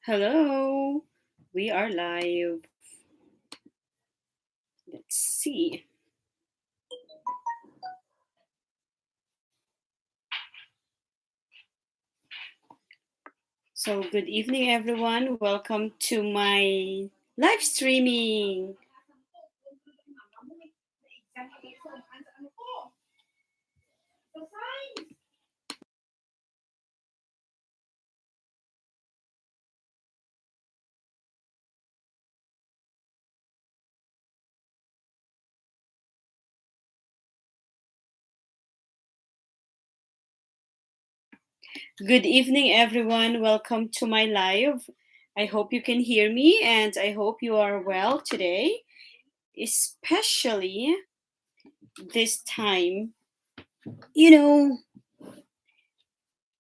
Hello, we are live. Let's see. So, good evening, everyone. Welcome to my live streaming. Good evening, everyone. Welcome to my live. I hope you can hear me and I hope you are well today, especially this time, you know,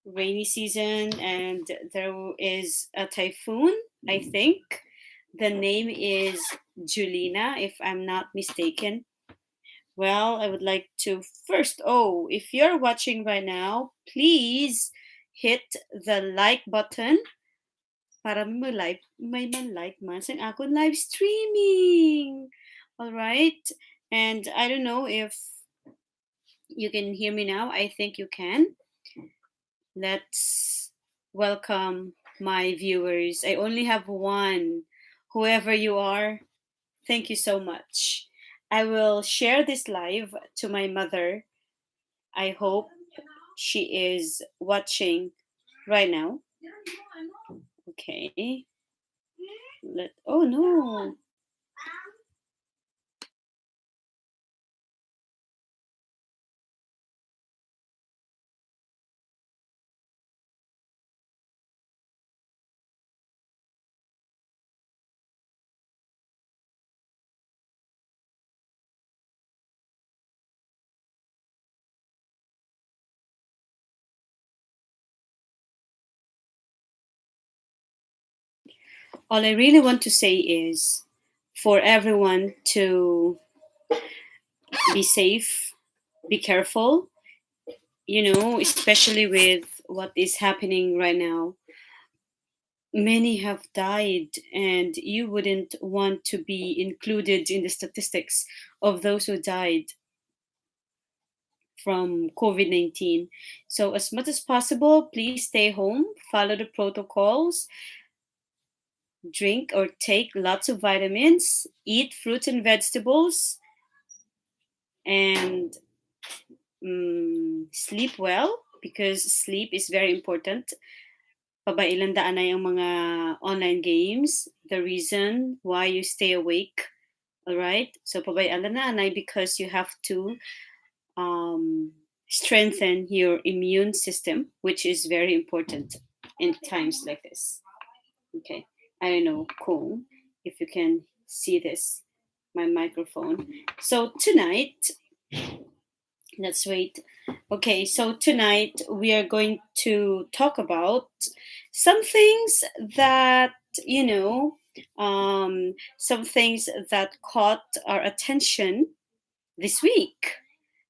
rainy season, and there is a typhoon, I think. The name is Julina, if I'm not mistaken. Well, I would like to first, if you're watching right now, please hit the like button para may man-like man sa akong live streaming. All right? And I don't know if you can hear me now. I think you can. Let's welcome my viewers. I only have one. Whoever you are, thank you so much. I will share this live to my mother. I hope she is watching right now. Okay. Oh no. All I really want to say is for everyone to be safe, be careful, especially with what is happening right now. Many have died, and you wouldn't want to be included in the statistics of those who died from COVID 19. So, as much as possible, please stay home, follow the protocols, drink or take lots of vitamins, eat fruits and vegetables, and sleep well because sleep is very important. Pabailandaan na yung mga online games, the reason why you stay awake. All right? So pabailandaan because you have to strengthen your immune system, which is very important in times like this. Okay. I don't know, Kung, if you can see this, my microphone. So tonight, let's wait. Okay, so tonight we are going to talk about some things that, you know, some things that caught our attention this week.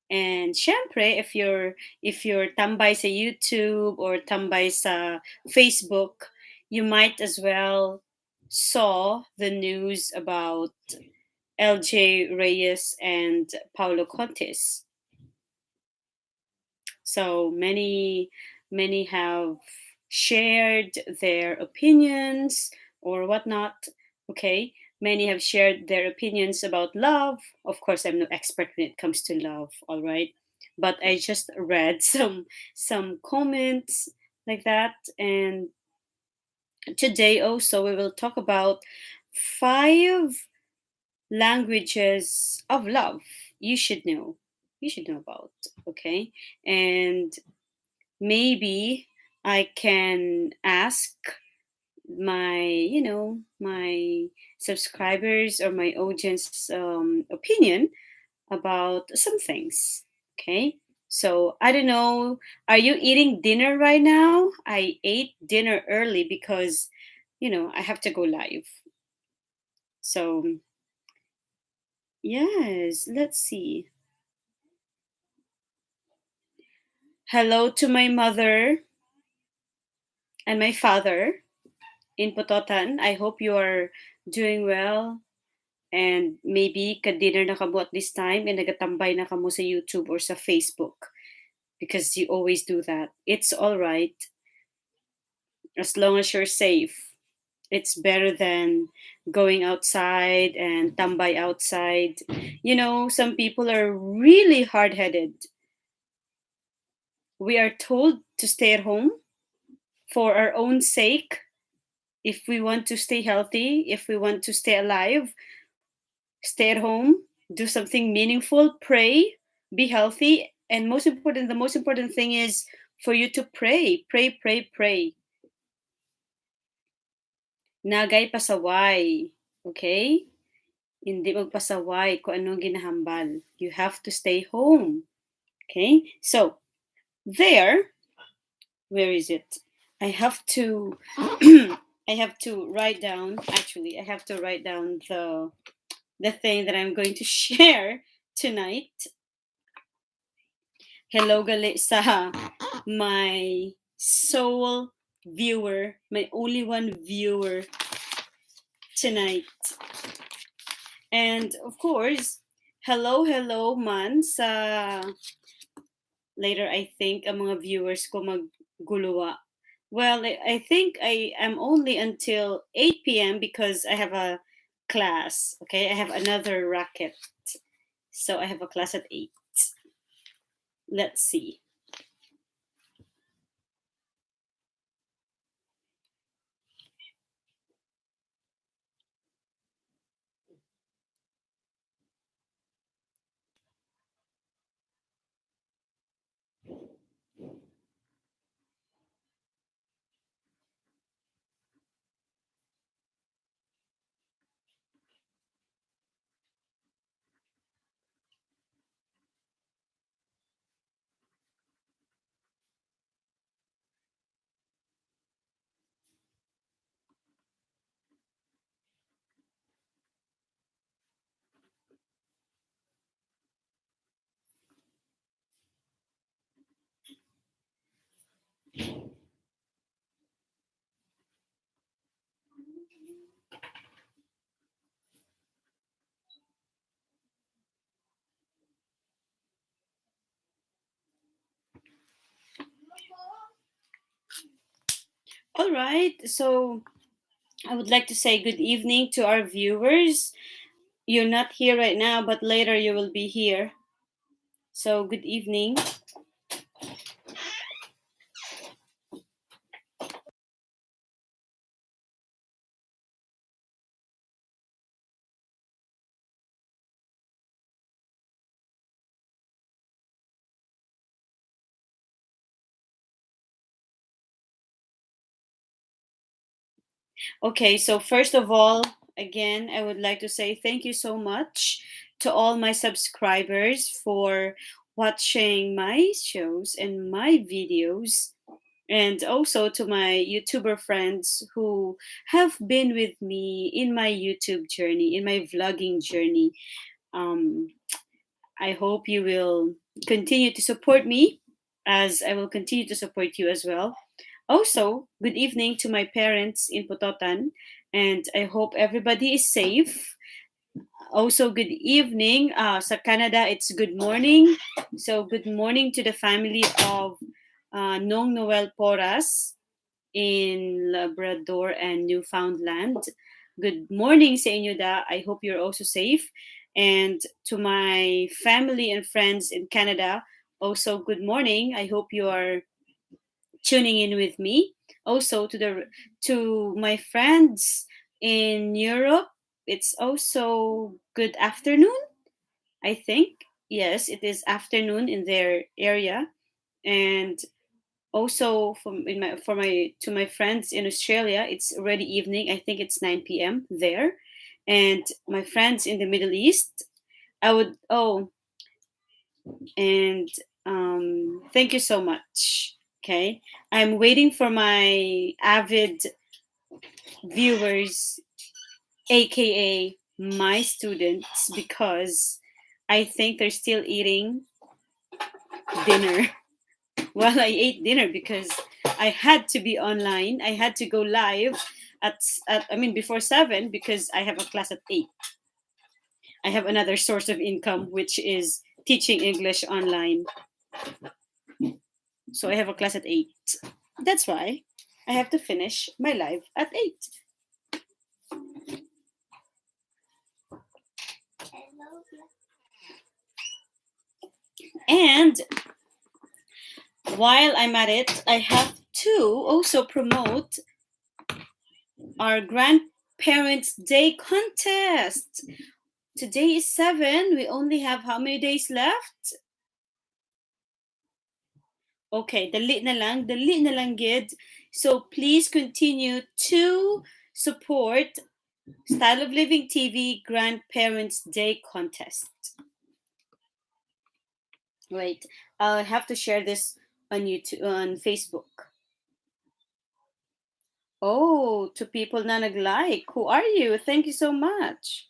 And syempre, if you're tambay sa YouTube or tambay sa Facebook, you might as well saw the news about LJ Reyes and Paulo Contes. So many have shared their opinions or whatnot. Okay, many have shared their opinions about love. Of course, I'm no expert when it comes to love. All right, but I just read some comments like that, and today also we will talk about 5 languages of love you should know. You should know about. Okay, and maybe I can ask my subscribers or my audience opinion about some things. Okay, so I don't know, are you eating dinner right now? I ate dinner early because I have to go live. So yes, let's see. Hello to my mother and my father in Pototan. I hope you are doing well and maybe ka-dinner na kamo at this time and nagatambay na kamo sa YouTube or sa Facebook because you always do that. It's all right as long as you're safe. It's better than going outside and tambay outside. You know, some people are really hard-headed. We are told to stay at home for our own sake. If we want to stay healthy, if we want to stay alive, stay at home, do something meaningful, pray, be healthy, and the most important thing is for you to pray, pray, pray, pray. Nagay pasaway, okay? Hindi magpasaway kung anong ginahambal. You have to stay home, okay? So, there, where is it? I have to I have to write down, actually, I have to write down the thing that I'm going to share tonight. Hello gali sa my sole viewer, my only one viewer tonight. And of course, hello man sa later I think ang mga viewers ko magguluwa. Well, I think I am only until 8 p.m. because I have a class. Okay, I have another racket. So I have a class at 8. Let's see. All right. So I would like to say good evening to our viewers. You're not here right now, but later you will be here. So good evening. Okay, so first of all, again, I would like to say thank you so much to all my subscribers for watching my shows and my videos, and also to my YouTuber friends who have been with me in my YouTube journey, in my vlogging journey. Um, I hope you will continue to support me as I will continue to support you as well. Also, good evening to my parents in Pototan, and I hope everybody is safe. Also, good evening. Sa Canada, it's good morning. So, good morning to the family of Nong Noel Porras in Labrador and Newfoundland. Good morning sa inyo da. I hope you're also safe. And to my family and friends in Canada, also good morning. I hope you are tuning in with me. Also to my friends in Europe, it's also good afternoon. I think yes, it is afternoon in their area, and also for my to my friends in Australia, it's already evening. I think it's 9 p.m. there, and my friends in the Middle East, I would and thank you so much. Okay, I'm waiting for my avid viewers, aka my students, because I think they're still eating dinner. Well, I ate dinner because I had to be online. I had to go live before 7, because I have a class at 8. I have another source of income, which is teaching English online. So I have a class at 8. That's why I have to finish my live at 8. And while I'm at it, I have to also promote our Grandparents' Day contest. Today is 7. We only have how many days left? Okay, dali na lang gid. So please continue to support Style of Living TV Grandparents' Day contest. Wait, I'll have to share this on YouTube, on Facebook. Oh, to people na nag-like. Who are you? Thank you so much.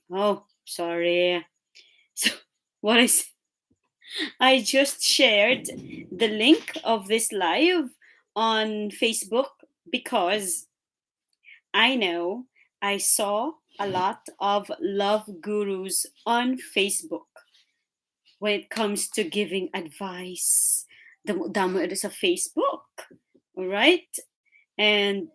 Oh, sorry. So what is I just shared the link of this live on Facebook because I know I saw a lot of love gurus on Facebook when it comes to giving advice. Damo it is a Facebook, all right? And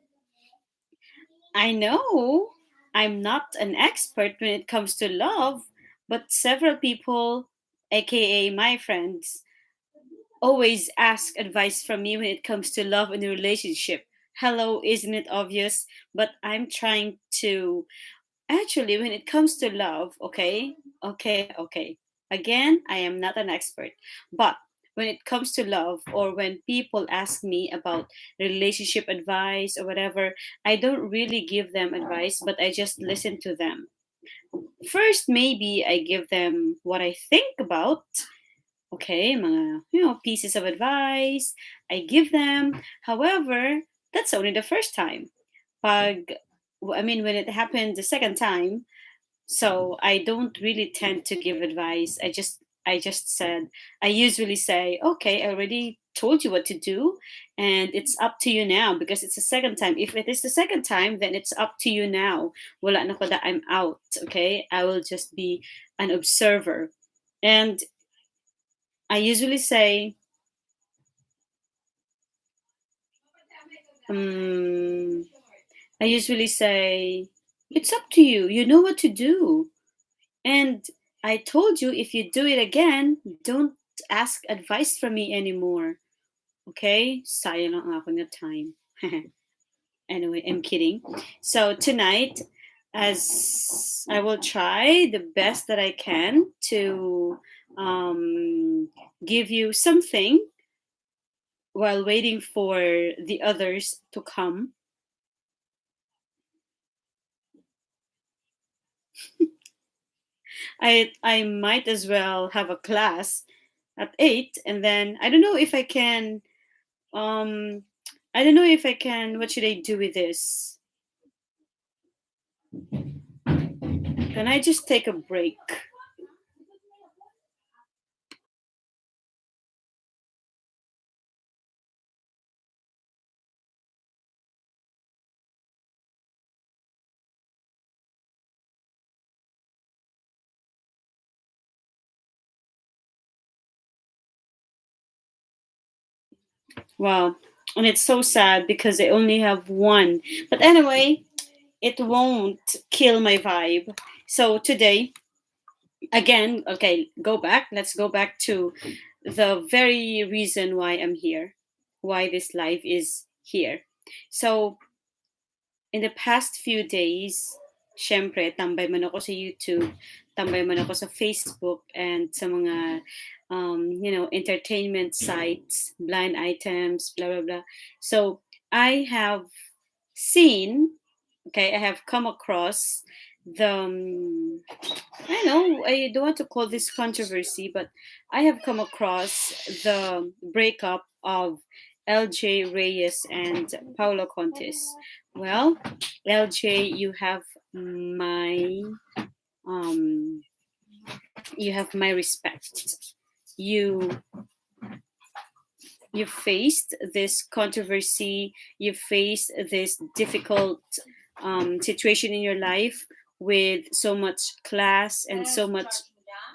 I know I'm not an expert when it comes to love, but several people, aka my friends, always ask advice from me when it comes to love and relationship. Hello, isn't it obvious? But I'm trying to actually, when it comes to love, okay. Again, I am not an expert, but when it comes to love or when people ask me about relationship advice or whatever, I don't really give them advice, but I just listen to them. First, maybe I give them what I think about, okay, mga, pieces of advice. I give them. However, that's only the first time. Pag, when it happened the second time, so I don't really tend to give advice. I just said, I usually say, okay, I already told you what to do, and it's up to you now because it's the second time. If it is the second time, then it's up to you now. Wala na ko da, I'm out. Okay, I will just be an observer, and I usually say, um, I usually say, it's up to you. You know what to do. And I told you if you do it again, don't ask advice from me anymore. Okay? Sayang lang ako na time. Anyway, I'm kidding. So tonight, as I will try the best that I can to give you something while waiting for the others to come. I might as well have a class at 8, and then I don't know if I can um I don't know if I can, what should I do with this? Can I just take a break? Wow. And it's so sad because I only have one. But anyway, it won't kill my vibe. So today, again, okay, go back. Let's go back to the very reason why I'm here, why this life is here. So, in the past few days, syempre, tambay man ako sa YouTube, tambay man ako sa Facebook, and sa mga, entertainment sites, blind items, blah, blah, blah. So, I have seen, okay, I have come across the, I know, I don't want to call this controversy, but I have come across the breakup of LJ Reyes and Paulo Contes. Well, LJ, um you have my respect. You you faced this controversy, you faced this difficult situation in your life with so much class and so much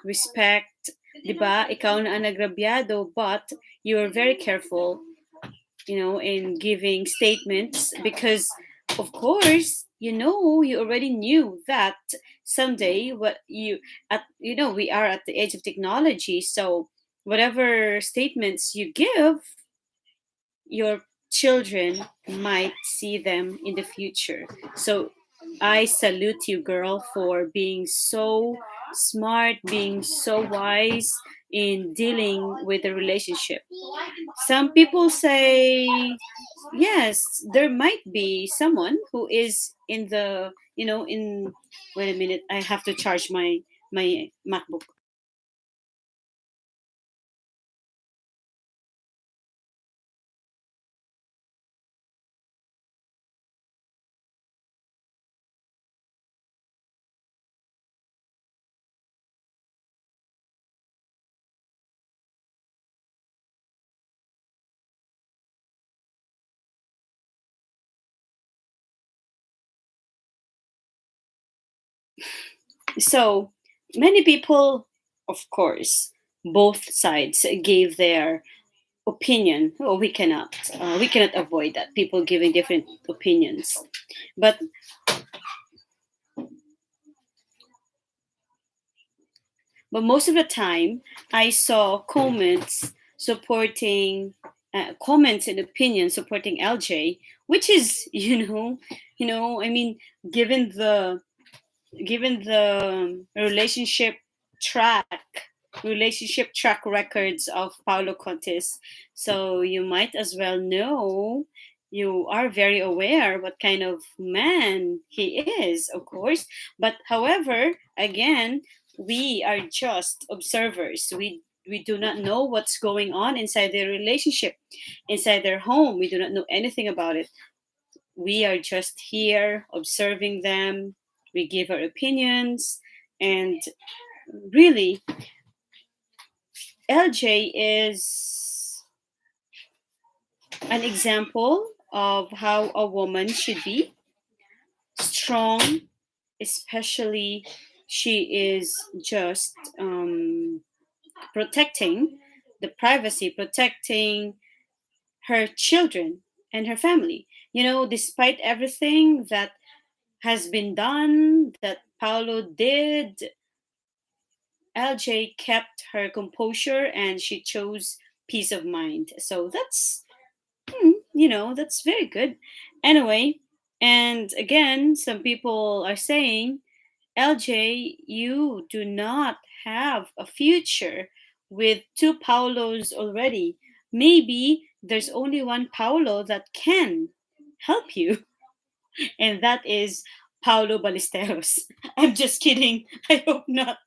respect. Diba? Ikaw na ang nagrabyado, but you were very careful, in giving statements because, of course, you already knew that someday what you at we are at the age of technology, so whatever statements you give, your children might see them in the future. So I salute you, girl, for being so smart, being so wise in dealing with the relationship. Some people say, yes, there might be someone who is in the, in, wait a minute, I have to charge my MacBook. So many people, of course, both sides gave their opinion. Oh, we cannot avoid that. People giving different opinions, but most of the time, I saw comments and opinions supporting LJ, which is I mean, given the relationship track records of Paulo Contes, so you might as well know, you are very aware what kind of man he is, of course. But however, again, we are just observers. We do not know what's going on inside their relationship, inside their home. We do not know anything about it. We are just here observing them. We give our opinions, and really, LJ is an example of how a woman should be strong, especially she is just protecting the privacy, protecting her children and her family. Despite everything that has been done, that Paulo did, LJ kept her composure and she chose peace of mind. So that's very good. Anyway, and again, some people are saying, LJ, you do not have a future with two Paulos already. maybe there's only one Paulo that can help you, and that is Paulo Ballesteros. I'm just kidding. I hope not.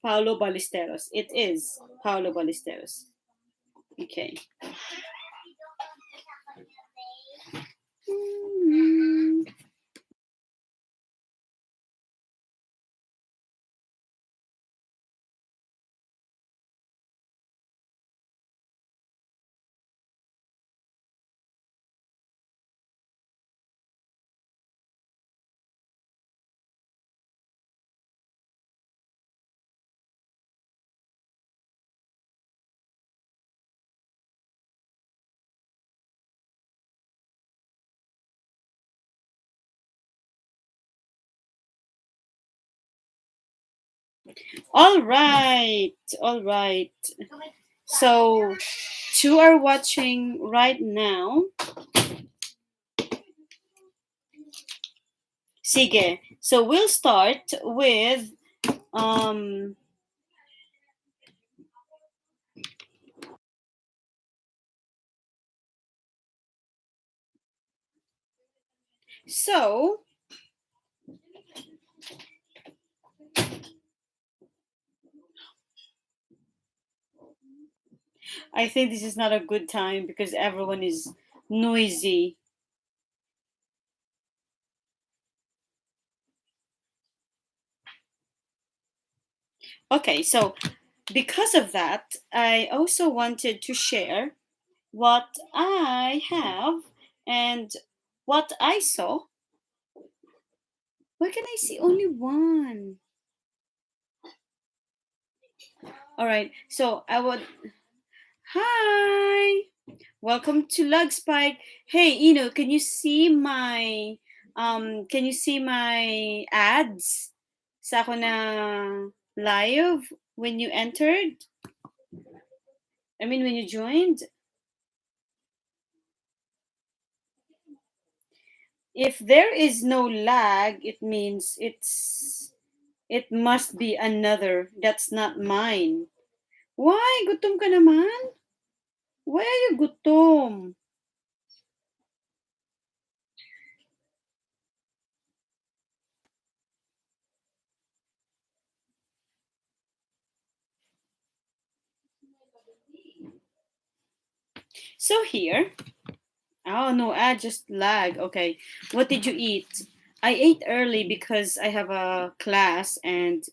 Paulo Ballesteros. It is Paulo Ballesteros. Okay. Mm. All right. All right. So, two are watching right now. Sige. So, we'll start with um so I think this is not a good time because everyone is noisy. Okay, so because of that, I also wanted to share what I have and what I saw. Why can I see only one? All right, so I would. Hi, welcome to Lug Spike. Hey, can you see my ads sa ako na live when you entered? I mean, when you joined? If there is no lag, it means it must be another. That's not mine. Why? Gutom ka naman? Why are you gutom? So here, oh no, I just lag. Okay. What did you eat? I ate early because I have a class and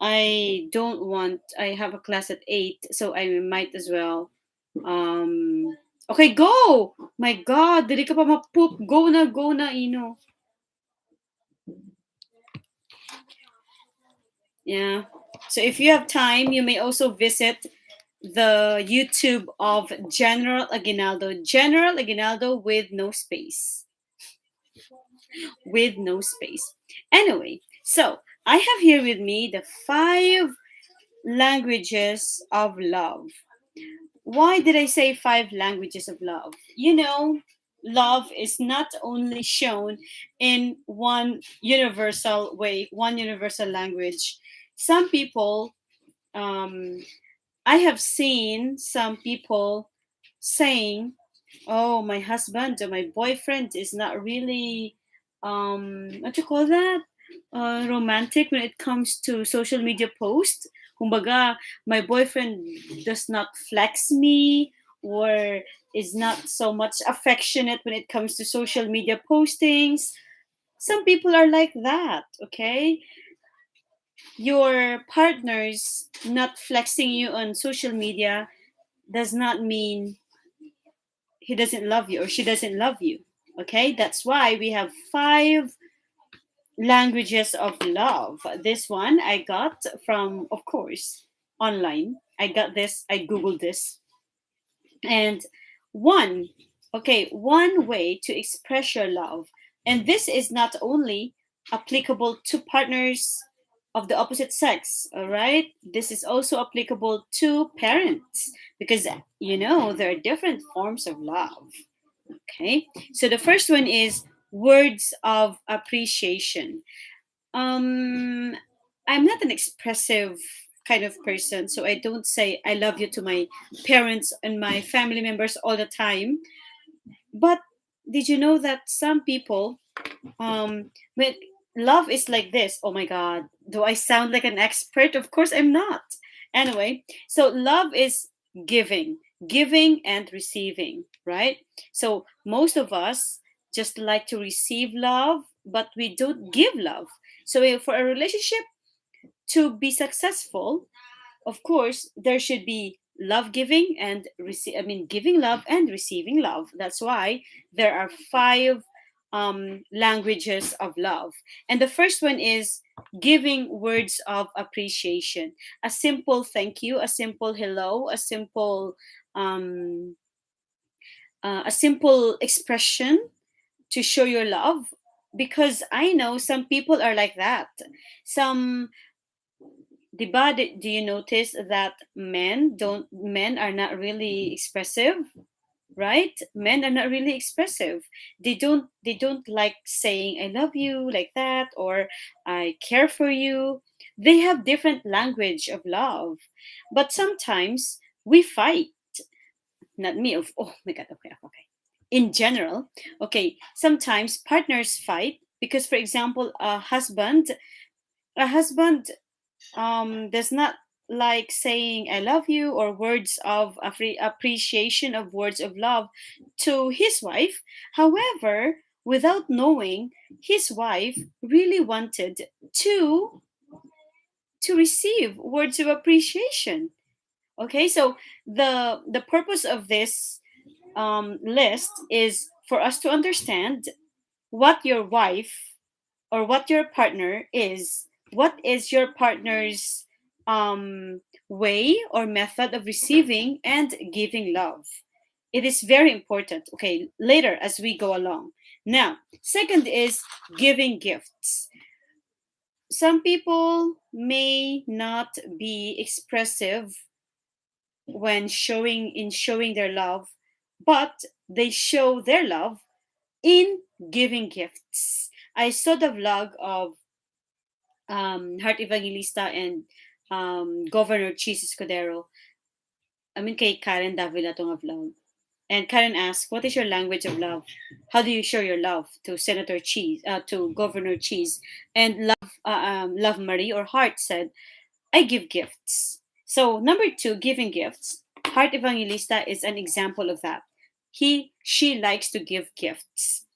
I have a class at 8, so I might as well okay, go. My god, dili ka pa ma-poop. Go na, Ino. Yeah. So if you have time, you may also visit the YouTube of General Aguinaldo. General Aguinaldo with no space. With no space. Anyway, so I have here with me the 5 languages of love. Why did I say 5 languages of love? Love is not only shown in one universal way, one universal language. Some people, um, I have seen some people saying, "Oh, my husband or my boyfriend is not really, what you call that, romantic when it comes to social media posts. Kumbaga, my boyfriend does not flex me or is not so much affectionate when it comes to social media postings." Some people are like that. Okay, your partner's not flexing you on social media does not mean he doesn't love you or she doesn't love you. Okay, that's why we have 5 languages of love. This one I got from, of course, online. I got this, I googled this. And one, okay, one way to express your love, and this is not only applicable to partners of the opposite sex, all right? This is also applicable to parents because there are different forms of love. Okay, so the first one is words of appreciation. um I'm not an expressive kind of person. So I don't say I love you to my parents and my family members all the time. But did you know that some people, when love is like this, oh my god, do I sound like an expert? Of course I'm not. Anyway, so love is giving, giving and receiving, right? So most of us just like to receive love, but we don't give love. So for a relationship to be successful, of course there should be love giving and giving love and receiving love. That's why there are five languages of love, and the first one is giving words of appreciation. A simple thank you, a simple hello, a simple expression to show your love. Because I know some people are like that. Some, Diba, do you notice that men are not really expressive, right? Men are not really expressive. They don't like saying I love you like that, or I care for you. They have different language of love. But sometimes we fight. Not me, of oh my god, okay, okay. In general, okay, sometimes partners fight because, for example, a husband does not like saying I love you or words of appreciation of words of love to his wife. However, without knowing, his wife really wanted to to receive words of appreciation. Okay, so the purpose of this list is for us to understand what your wife or what your partner is. What is your partner's way or method of receiving and giving love? It is very important. Okay, later as we go along. Now, second is giving gifts. Some people may not be expressive when showing their love, but they show their love in giving gifts. I saw the vlog of Heart Evangelista and Governor Cheese Escudero. I mean, kay Karen Davila tong vlog. And Karen asked, "What is your language of love? How do you show your love to Senator Cheese, to Governor Cheese?" And Love Marie or Heart said, "I give gifts." So number two, giving gifts. Heart Evangelista is an example of that. She likes to give gifts.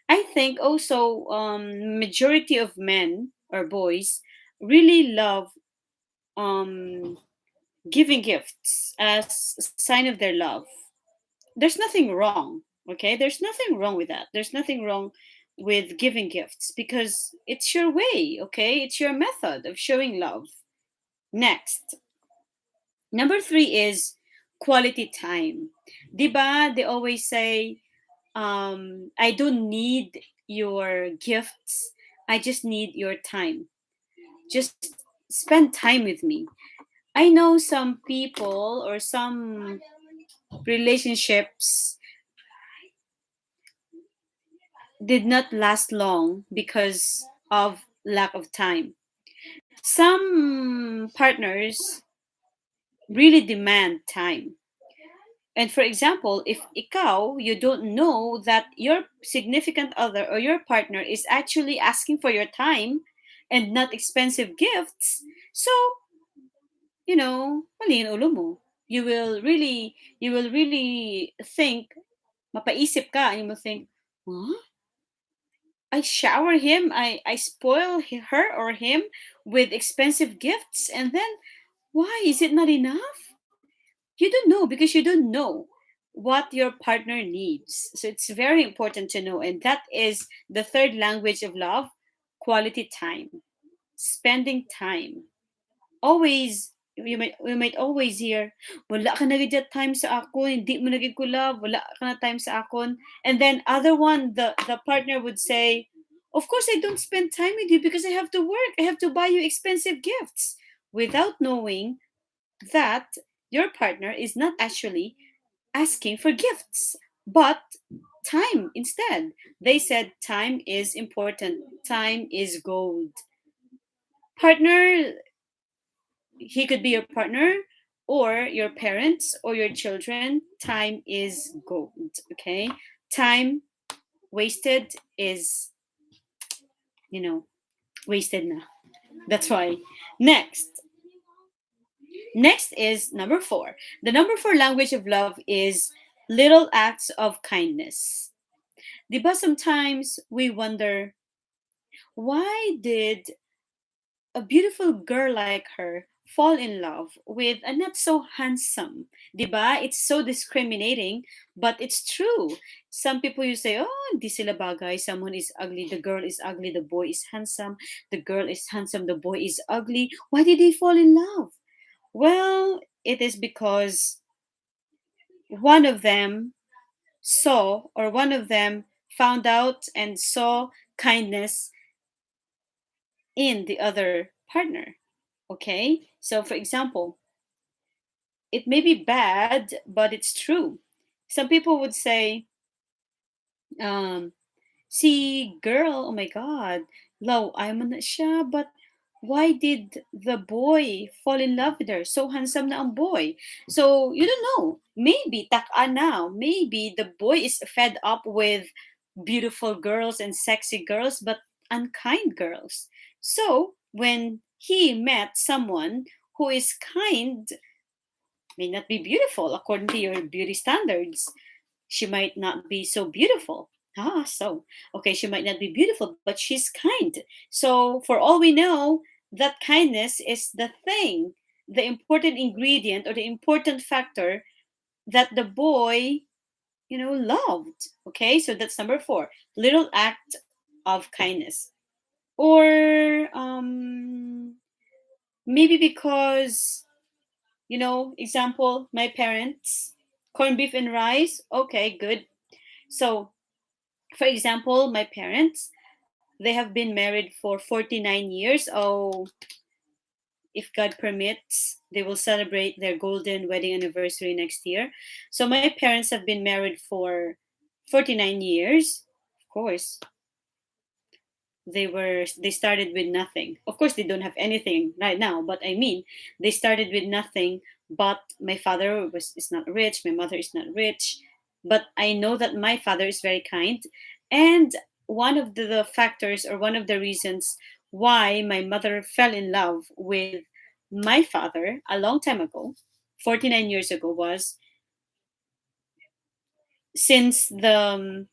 I think also majority of men or boys really love um, giving gifts as a sign of their love. There's nothing wrong, okay? There's nothing wrong with that. There's nothing wrong with giving gifts because it's your way, okay? It's your method of showing love. Next, number three is quality time. Diba, they always say, I don't need your gifts. I just need your time. Just spend time with me. I know some people or some relationships did not last long because of lack of time. Some partners really demand time. And for example, if ikaw, you don't know that your significant other or your partner is actually asking for your time and not expensive gifts, so, mali yung ulo mo. You will really think, mapaisip ka, and you will think, huh? I shower him, I spoil her or him with expensive gifts, and then why is it not enough? You don't know because you don't know what your partner needs. So it's very important to know. And that is the third language of love: quality time, spending time. Always, we might always hear, wala ka na gid time sa akon, hindi mo na gid ko love, wala ka na time sa akon. And then other one, the partner would say, of course I don't spend time with you because I have to work. I have to buy you expensive gifts, without knowing that your partner is not actually asking for gifts, but time instead. They said time is important, time is gold. Partner, he could be your partner or your parents or your children. Time is gold. Okay, time wasted is, you know, wasted now. That's why. Next, next is number four. The number four language of love is little acts of kindness. Diba sometimes we wonder, why did a beautiful girl like her fall in love with a not so handsome? Diba? It's so discriminating, but it's true. Some people you say, oh, di sila bagay. Someone is ugly, the girl is ugly, the boy is handsome. The girl is handsome, the boy is ugly. Why did they fall in love? Well, it is because one of them saw, or one of them found out and saw kindness in the other partner. Okay? So, for example, it may be bad, but it's true. Some people would say, um, see, girl, oh my God, low, I'm na siya, but why did the boy fall in love with her? So handsome na ang boy. So, you don't know. Maybe, taka now, maybe the boy is fed up with beautiful girls and sexy girls, but unkind girls. So, when he met someone who is kind, may not be beautiful according to your beauty standards. She might not be so beautiful. So okay, she might not be beautiful, but she's kind. So for all we know, that kindness is the thing, the important ingredient or the important factor that the boy, loved. Okay, so that's number four, little act of kindness. Or maybe because, example, my parents, corned beef and rice. Okay, good. So, for example, my parents, they have been married for 49 years. Oh, if God permits, they will celebrate their golden wedding anniversary next year. So, my parents have been married for 49 years. Of course, they started with nothing. Of course they don't have anything right now, but I mean, they started with nothing. But my father is not rich, my mother is not rich, but I know that my father is very kind. And one of the factors, or one of the reasons why my mother fell in love with my father a long time ago, 49 years ago, was since the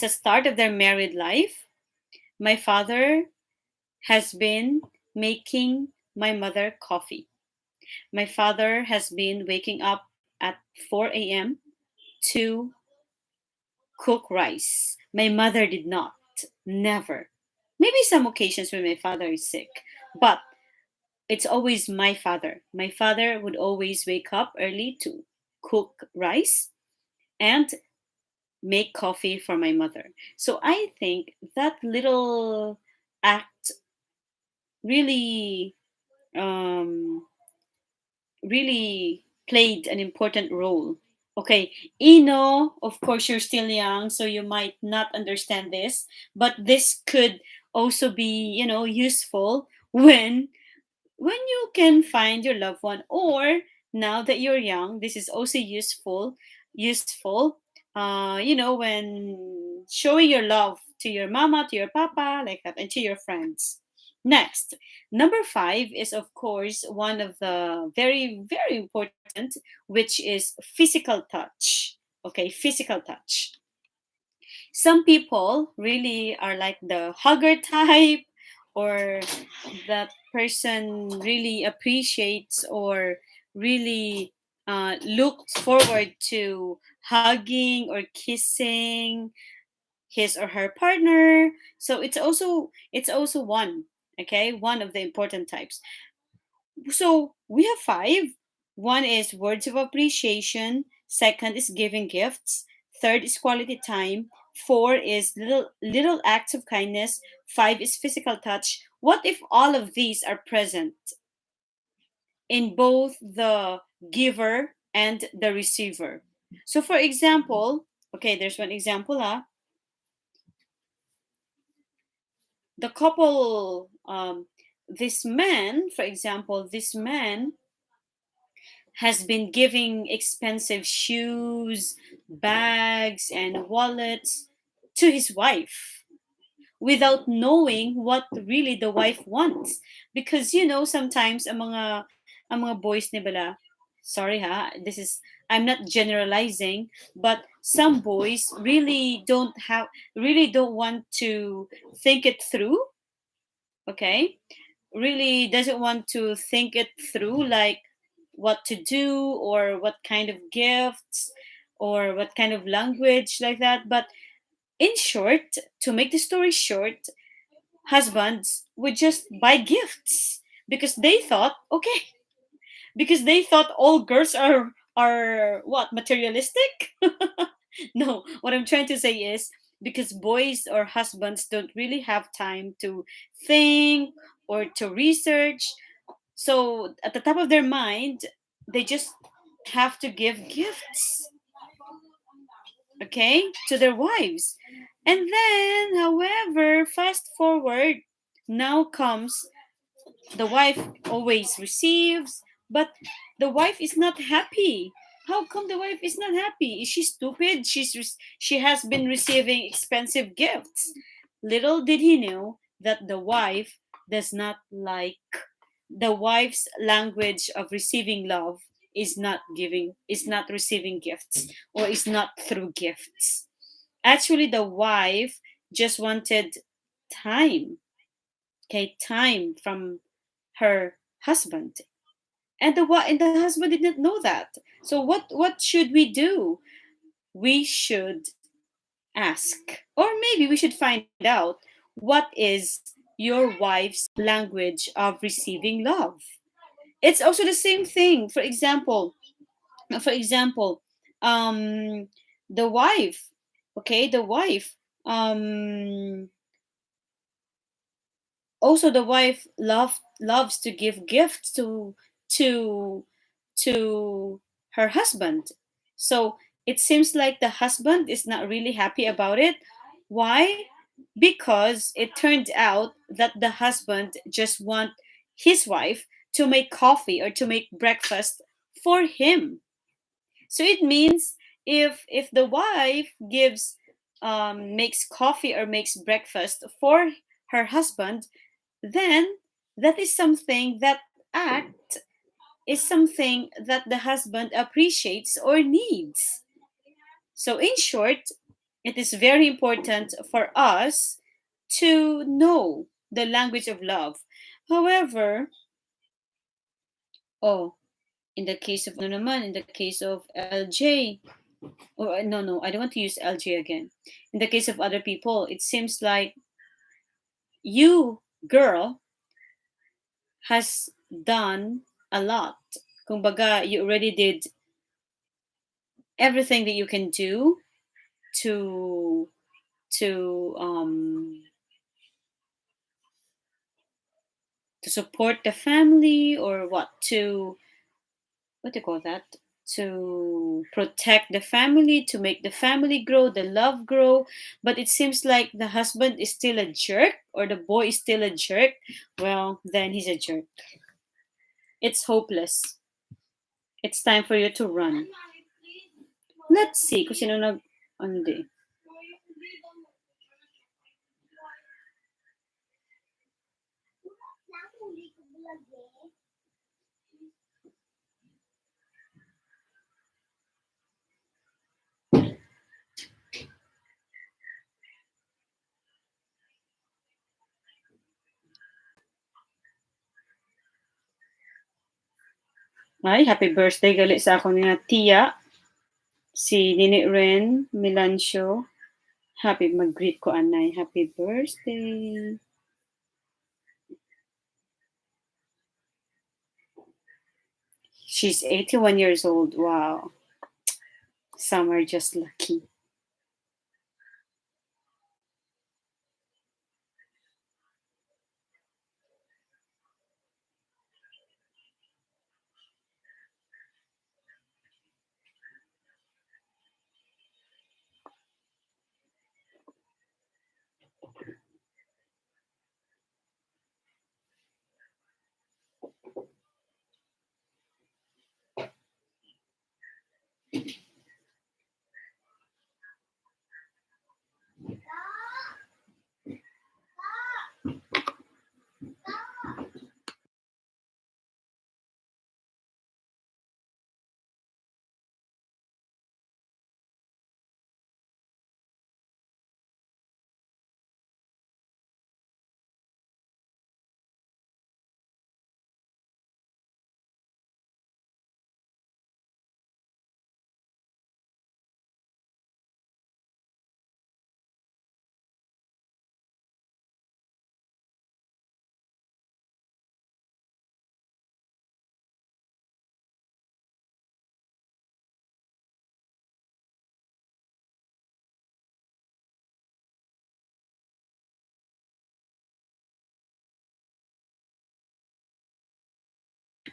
start of their married life, my father has been making my mother coffee. My father has been waking up at 4 a.m. to cook rice. My mother did not. Never. Maybe some occasions when my father is sick, but it's always my father. My father would always wake up early to cook rice and make coffee for my mother. So I think that little act really um, really played an important role. Okay, Ino, of course, you're still young, so you might not understand this, but this could also be, useful when you can find your loved one, or now that you're young, this is also useful, when showing your love to your mama, to your papa, like that, and to your friends. Next, number five is, of course, one of the very, very important, which is physical touch. Okay, physical touch. Some people really are like the hugger type, or that person really appreciates or really looks forward to hugging or kissing his or her partner. So it's also one, okay, one of the important types. So we have five. One is words of appreciation. Second is giving gifts. Third is quality time. Four is little acts of kindness. Five is physical touch. What if all of these are present in both the giver and the receiver? So, for example, okay, there's one example. The couple this man, for example, this man has been giving expensive shoes, bags, and wallets to his wife without knowing what really the wife wants. Because sometimes ang mga boys ni bala, sorry ha, I'm not generalizing, but some boys really don't want to think it through, okay? Really doesn't want to think it through, like what to do or what kind of gifts or what kind of language, like that. But in short, to make the story short, husbands would just buy gifts because they thought, okay, because they thought all girls are what, materialistic. No, what I'm trying to say is because boys or husbands don't really have time to think or to research, so at the top of their mind they just have to give gifts, okay, to their wives. And then, however, fast forward, now comes the wife always receives, but the wife is not happy. How come the wife is not happy? Is she stupid? She has been receiving expensive gifts. Little did he know that the wife does not like, the wife's language of receiving love is not receiving gifts, or is not through gifts. Actually, the wife just wanted time, okay, time from her husband. And the husband didn't know that. So what should we do? We should ask, or maybe we should find out, what is your wife's language of receiving love? It's also the same thing. For example, um the wife, okay, the wife, um also the wife loves to give gifts to to her husband. So it seems like the husband is not really happy about it. Why? Because it turned out that the husband just want his wife to make coffee or to make breakfast for him. So it means, if the wife gives, makes coffee or makes breakfast for her husband, then that is something, that act is something that the husband appreciates or needs. So in short, it is very important for us to know the language of love. However, oh, in the case of ano naman, in the case of LJ, or no, no, I don't want to use LJ again. In the case of other people, it seems like you, girl, has done a lot. Kumbaga, you already did everything that you can do to to um to support the family, or what do you call that, to protect the family, to make the family grow, the love grow. But it seems like the husband is still a jerk, or the boy is still a jerk. Well, then he's a jerk. It's hopeless. It's time for you to run. Let's see kung sino ano di. Ay, happy birthday gali sa ako nga tiya, si Nini Ren Milancio. Happy, mag-greet ko anay. Happy birthday. She's 81 years old. Wow. Some are just lucky.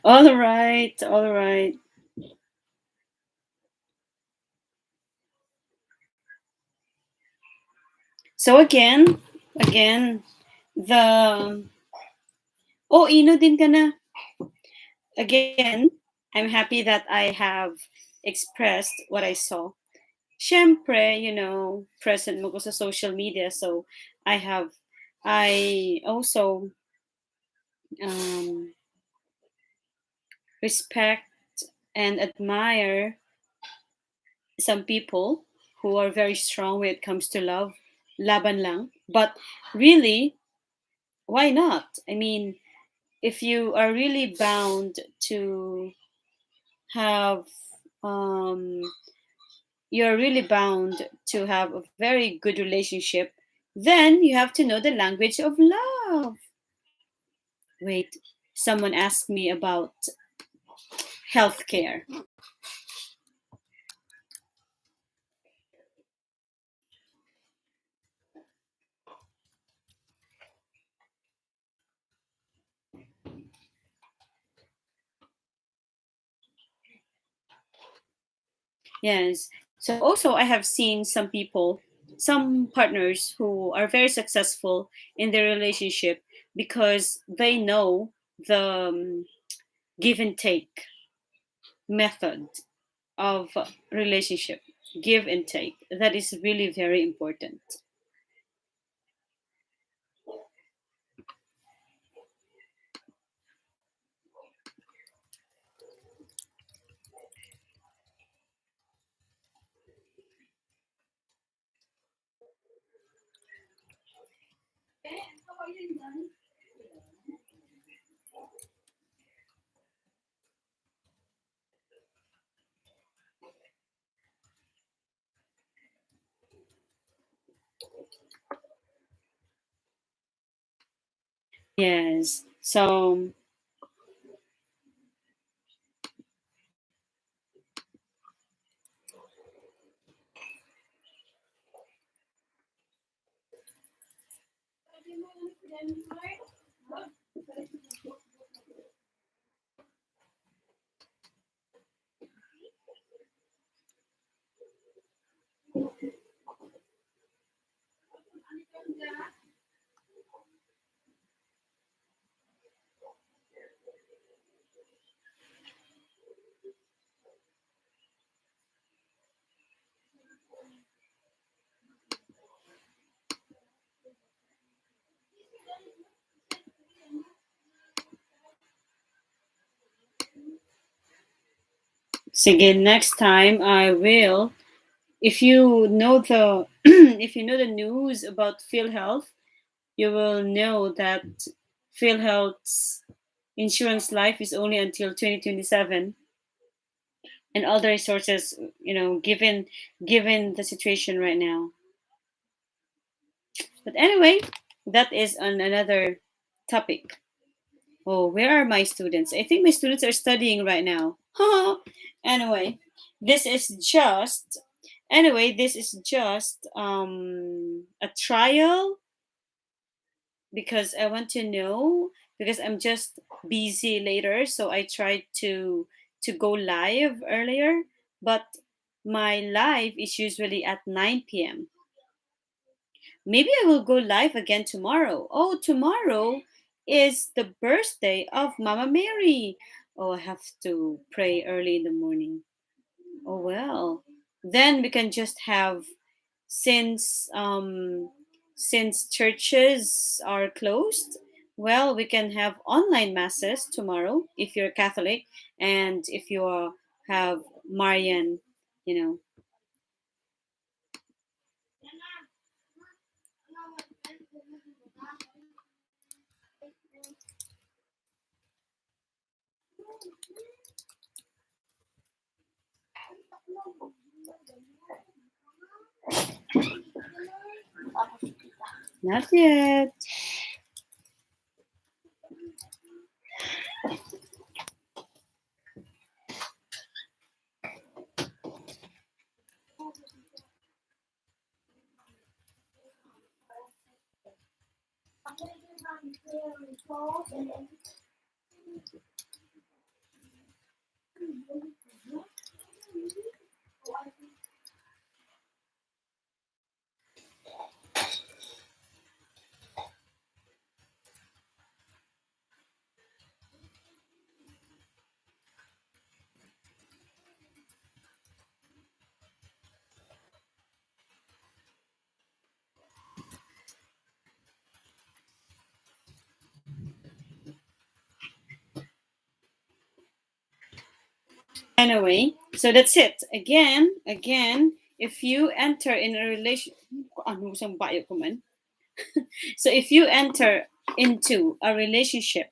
All right, all right. So again, the Ino din ka na. Again, I'm happy that I have expressed what I saw. Syempre, present mo ko sa social media, so I also um, respect and admire some people who are very strong when it comes to love, laban lang. But really, why not? I mean, if you are really bound to have, um, you're really bound to have a very good relationship, then you have to know the language of love. Wait, someone asked me about healthcare. Yes. So also, I have seen some people, some partners who are very successful in their relationship because they know the give and take method of relationship. Give and take. That is really very important. Yes. So sige, next time I will. If you know the if you know the news about PhilHealth, you will know that PhilHealth's insurance life is only until 2027, and all the resources, given the situation right now. But anyway, that is on another topic. Oh, where are my students? I think my students are studying right now. anyway, this is just this is just a trial because I want to know, because I'm just busy later, so I tried to go live earlier, but my live is usually at 9 p.m. Maybe I will go live again tomorrow. Oh, tomorrow is the birthday of Mama Mary. Oh, I have to pray early in the morning. Oh well. Then we can just have, since since churches are closed, well, we can have online masses tomorrow if you're Catholic, and if you have Marian, you know. Not yet. Anyway, so that's it. Again, if you enter in a relation, ano isang bayo ko man? So if you enter into a relationship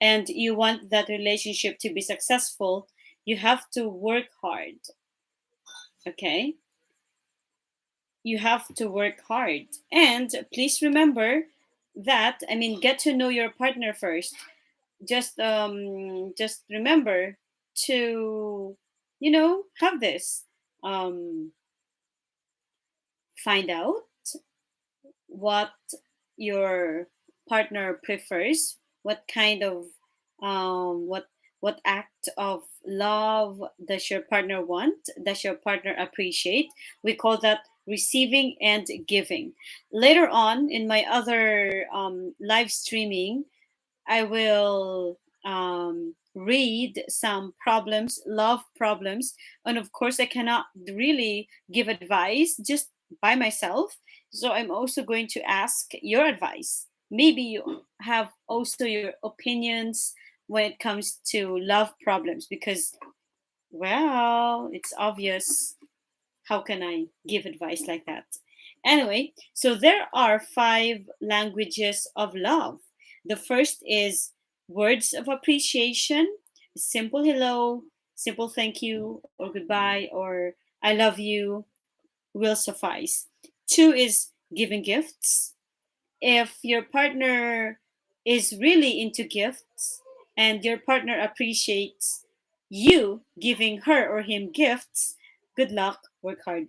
and you want that relationship to be successful, you have to work hard. Okay? You have to work hard. And please remember that, I mean, get to know your partner first. Just remember to, have this. Find out what your partner prefers, what kind of what act of love does your partner want, does your partner appreciate. We call that receiving and giving. Later on in my other live streaming, I will read some problems, love problems. And of course, I cannot really give advice just by myself. So I'm also going to ask your advice. Maybe you have also your opinions when it comes to love problems because, well, it's obvious. How can I give advice like that? Anyway, so there are five languages of love. The first is words of appreciation, simple hello, simple thank you, or goodbye, or I love you will suffice. Two is giving gifts. If your partner is really into gifts and your partner appreciates you giving her or him gifts, good luck, work hard.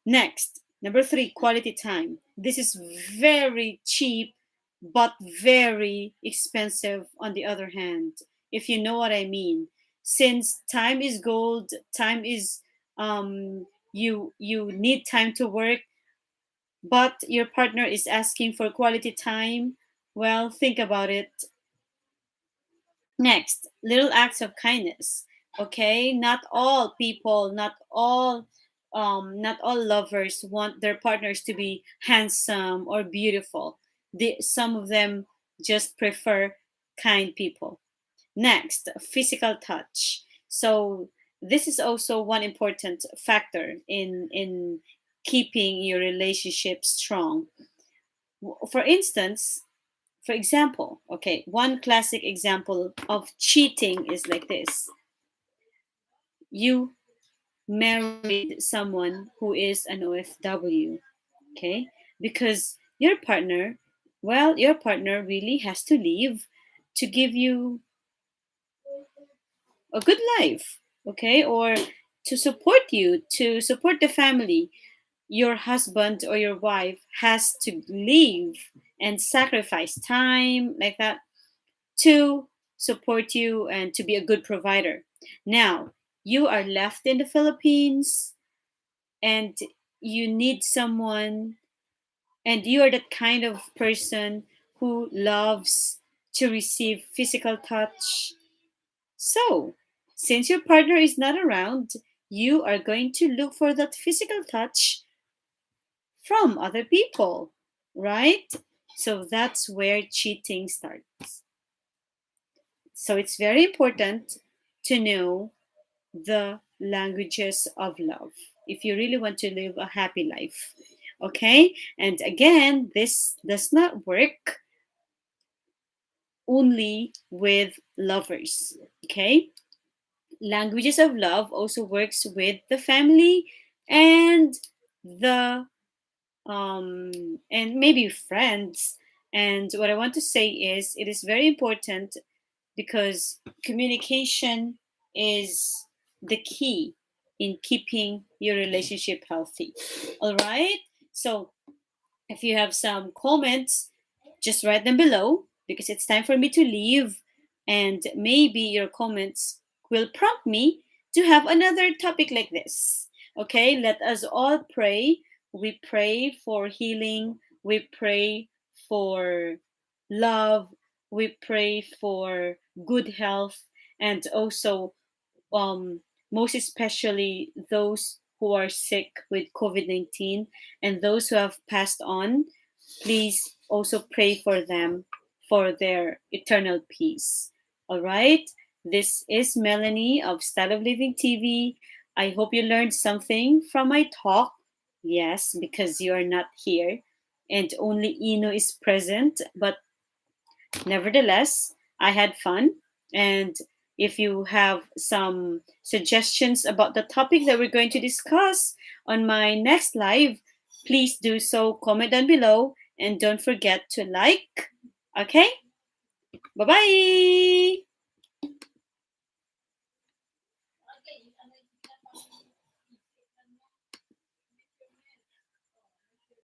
Next, number three, quality time. This is very cheap, but very expensive on the other hand, if you know what I mean. Since time is gold, time is you need time to work, but your partner is asking for quality time. Well, think about it. Next, little acts of kindness. Okay, not all people, not all lovers want their partners to be handsome or beautiful. Some of them just prefer kind people. Next, physical touch. So this is also one important factor in keeping your relationship strong. For instance, for example, okay, one classic example of cheating is like this. You married someone who is an OFW, okay? Because your partner really has to leave to give you a good life, okay? Or to support the family. Your husband or your wife has to leave and sacrifice time like that to support you and to be a good provider. Now, you are left in the Philippines and you need someone, and you are that kind of person who loves to receive physical touch. So, since your partner is not around, you are going to look for that physical touch from other people, right? So that's where cheating starts. So it's very important to know the languages of love if you really want to live a happy life. Okay? And again, this does not work only with lovers. Okay? Languages of love also works with the family and the and maybe friends. And what I want to say is it is very important because communication is the key in keeping your relationship healthy. All right. So if you have some comments, just write them below because it's time for me to leave. And maybe your comments will prompt me to have another topic like this. Okay, let us all pray. We pray for healing, we pray for love, we pray for good health, and also most especially those who are sick with COVID 19 and those who have passed on. Please also pray for them for their eternal peace. All right. This is Melanie of Style of Living TV. I hope you learned something from my talk. Yes, because you are not here and only Ino is present. But nevertheless, I had fun. And if you have some suggestions about the topic that we're going to discuss on my next live, please do so. Comment down below and don't forget to like. Okay? Bye bye.